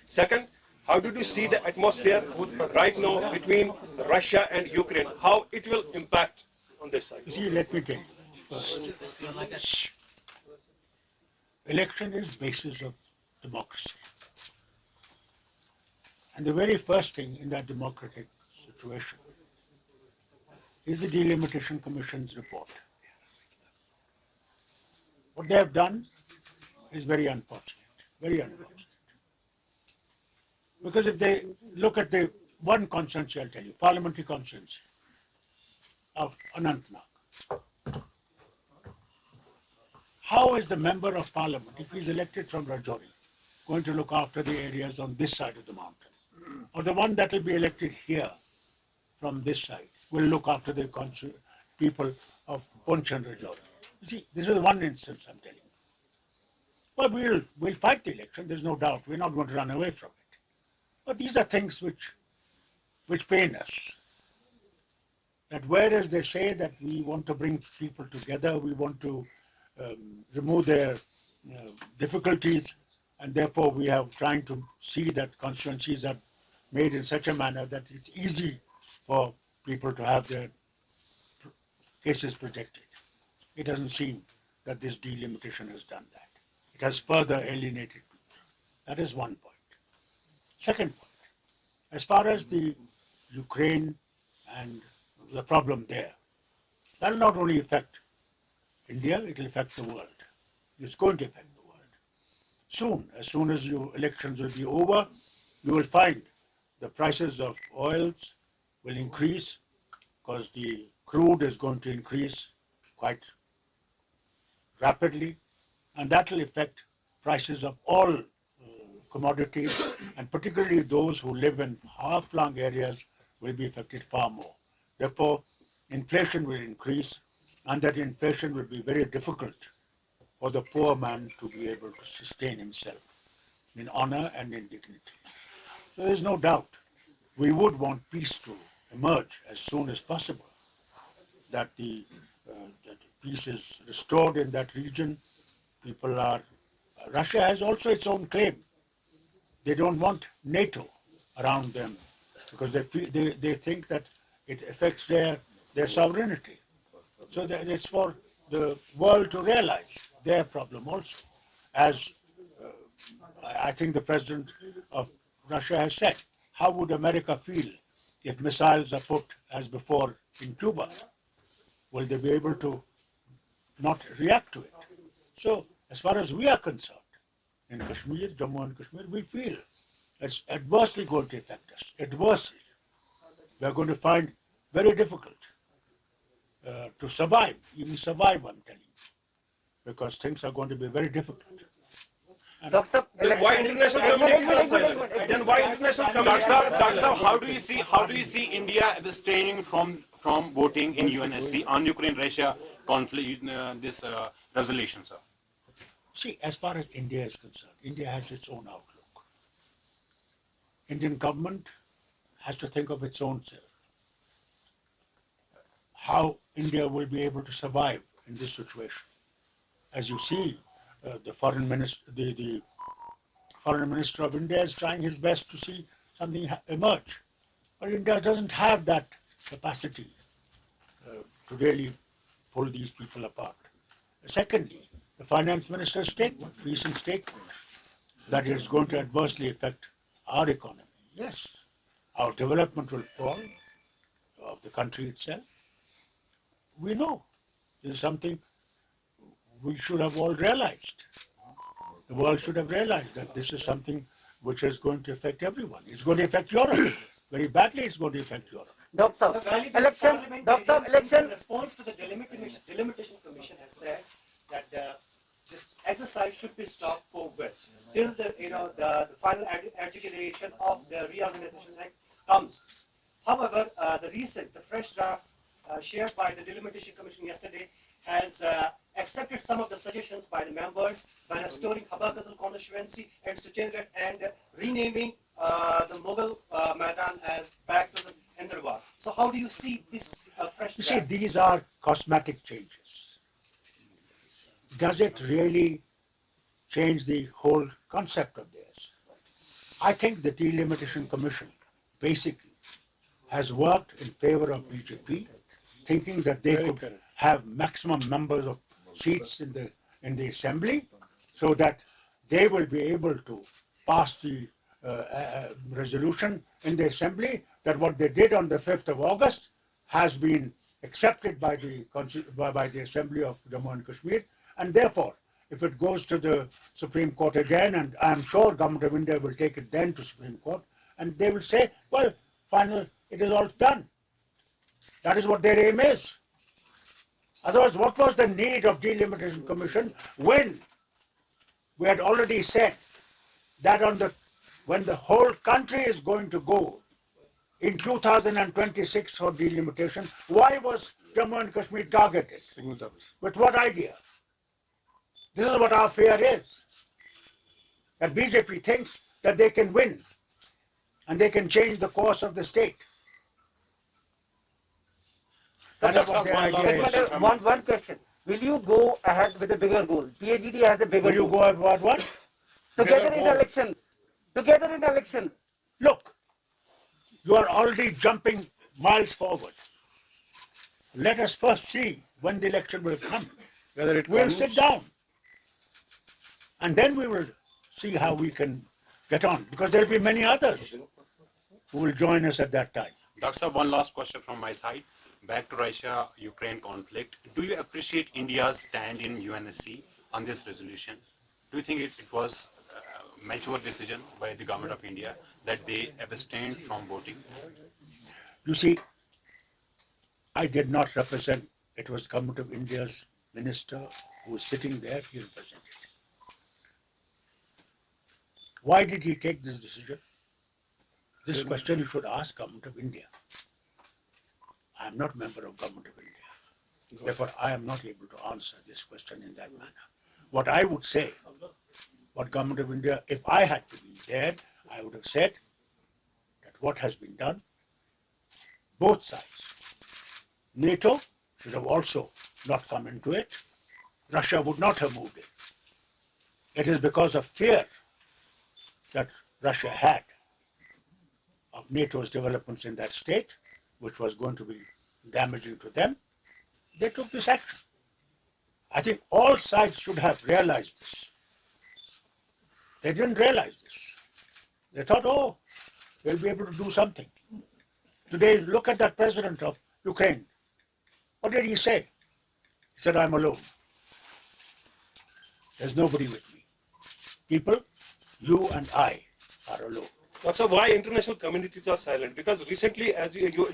Second, how did you see the atmosphere right now between Russia and Ukraine? How it will impact on this side? You see, let me tell you first. Election is basis of democracy. And the very first thing in that democratic situation is the Delimitation Commission's report. What they have done is very unfortunate, very unfortunate. Because if they look at the one constituency, I'll tell you, parliamentary constituency of Anantnag, how is the member of parliament, if he's elected from Rajouri, going to look after the areas on this side of the mountain? Or the one that will be elected here from this side will look after the people of Punch and Rajouri? You see, this is one instance I'm telling you. Well, we'll fight the election, there's no doubt. We're not going to run away from it. But these are things which pain us. That whereas they say that we want to bring people together, we want to remove their difficulties, and therefore we are trying to see that constituencies are made in such a manner that it's easy for people to have their cases protected. It doesn't seem that this delimitation has done that. It has further alienated people. That is one point. Second point, as far as the Ukraine and the problem there, that will not only affect India, it will affect the world. It's going to affect the world. Soon, as soon as your elections will be over, you will find the prices of oils will increase because the crude is going to increase quite rapidly, and that will affect prices of all commodities, and particularly those who live in far-flung areas will be affected far more. Therefore, inflation will increase, and that inflation will be very difficult for the poor man to be able to sustain himself in honor and in dignity. So there is no doubt we would want peace to emerge as soon as possible, that that peace is restored in that region. People are, Russia has also its own claim. They don't want NATO around them because they think that it affects their sovereignty. So that it's for the world to realize their problem also. As I think the president of Russia has said, how would America feel if missiles are put as before in Cuba? Will they be able to not react to it? So as far as we are concerned, in Kashmir, Jammu and Kashmir, we feel it's adversely going to affect us. Adversely. We are going to find very difficult to survive, even survive, I'm telling you, because things are going to be very difficult. Then why international community is silent? Then why international community? Dr. Saab, how do you see India abstaining from voting in UNSC on Ukraine-Russia conflict, this resolution, sir? See, as far as India is concerned, India has its own outlook. Indian government has to think of its own self. How India will be able to survive in this situation. As you see, the foreign minister of India is trying his best to see something emerge. But India doesn't have that capacity to really pull these people apart. Secondly, the finance minister's statement, recent statement, that it is going to adversely affect our economy. Yes, our development will fall of the country itself. We know this is something we should have all realized. The world should have realized that this is something which is going to affect everyone. It's going to affect Europe. Very badly it's going to affect Europe. Dr. Saab, election. In response to the Delimitation Commission has said that this exercise should be stopped forthwith till the final articulation of the Reorganization Act comes. However, the fresh draft shared by the Delimitation Commission yesterday has accepted some of the suggestions by the members by restoring Habakatul constituency and Suchengat and renaming the Mughal Maidan as back to the Hinderwar. So how do you see this fresh draft? You see, these are cosmetic changes. Does it really change the whole concept of this? I think the Delimitation Commission basically has worked in favor of BJP, thinking that they could have maximum numbers of seats in the assembly, so that they will be able to pass the resolution in the assembly that what they did on the 5th of August has been accepted by the Assembly of Jammu and Kashmir, and therefore, if it goes to the Supreme Court again, and I'm sure Government of India will take it then to Supreme Court, and they will say, well, final, it is all done. That is what their aim is. Otherwise, what was the need of Delimitation Commission when we had already said that when the whole country is going to go in 2026 for delimitation, why was Jammu and Kashmir targeted? With what idea? This is what our fear is. That BJP thinks that they can win and they can change the course of the state. That is what their idea is. One question. Will you go ahead with a bigger goal? PAGD has a bigger Will you goal. go ahead what? Together in elections. Together in elections. Look, you are already jumping miles forward. Let us first see when the election will come. We'll sit down. And then we will see how we can get on. Because there will be many others who will join us at that time. Dr. Saab, one last question from my side. Back to Russia-Ukraine conflict. Do you appreciate India's stand in UNSC on this resolution? Do you think it was a mature decision by the government of India that they abstained from voting? You see, I did not represent, it was Government of India's minister who was sitting there, he represented. Why did he take this decision? This question you should ask Government of India. I am not a member of Government of India. Therefore, I am not able to answer this question in that manner. What I would say, what Government of India, if I had to be there, I would have said that what has been done, both sides, NATO should have also not come into it. Russia would not have moved in. It is because of fear that Russia had of NATO's developments in that state, which was going to be damaging to them, they took this action. I think all sides should have realized this. They didn't realize this. They thought, oh, we'll be able to do something. Today, look at that president of Ukraine. What did he say? He said, I'm alone. There's nobody with me. People, you and I are alone. So why international communities are silent? Because recently, as you said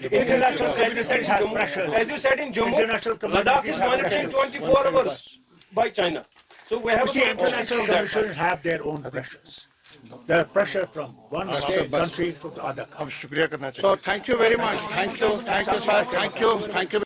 in Jammu, Ladakh is monitoring 24 hours by China. So we have International commissions have their own pressures. There are pressure from one state country to the other country. So thank you very much. Thank you, sir. Thank you.